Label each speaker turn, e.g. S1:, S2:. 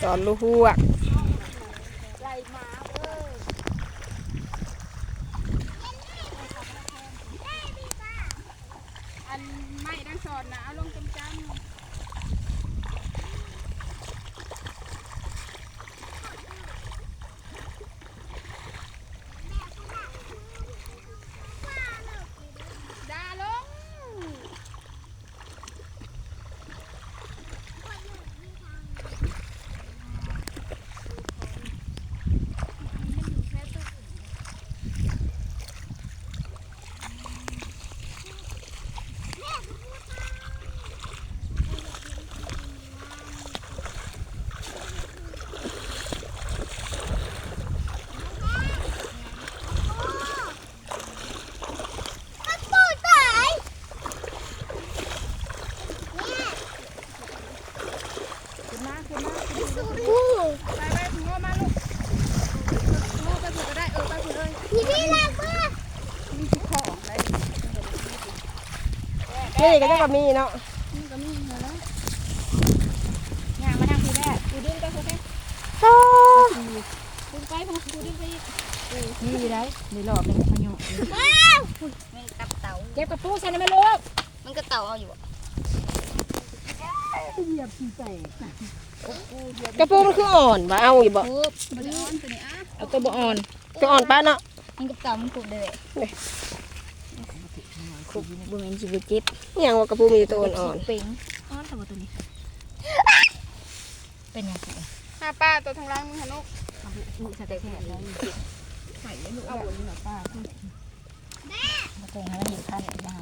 S1: สอนลูกฮวก
S2: ไล่มาอันไม่ดังสอนนะเอาลงจำดาลงไปถึงมาลูกไปถึงก็ได้ไปถึงเลยนี่แหละเพื่อมีที่ของอะไร
S1: นี่ก็จะมีเนาะ
S2: นี่ก็มีเหรองานมาทางที่แรกดูดึงไปโอเคดึงไปพอดูดึงไปนี่ได้ในหลอดเป็นพยองมันกับเต่าเก็บกระปูใส่ในแม่ลูกมันก็เต่าเอาอยู่เหยียบสีแตก
S1: กระปูมันคืออ่อนบ่เอาอยู่บ่
S2: มันอ่อนตัวนี้อ่ะ
S1: เอาตัวบ่อ่อนตัวอ่อนป้าเนาะ
S2: มันกับเต่ามันขุดเลยขุดบนเงินชีวิตจิต
S1: อย่างว่ากระปูมีตัวอ่อน
S2: เป็นอ่อนแต่ว่าตัวนี้เป็นยังไงป้าตัวทางล่างมึงฮะนุกลูกสเต็กแห้งเลยไข่ลูกเอาบนนี้หน่อยป้ามาเก่งให้มันอยู่ท่านเนี่ย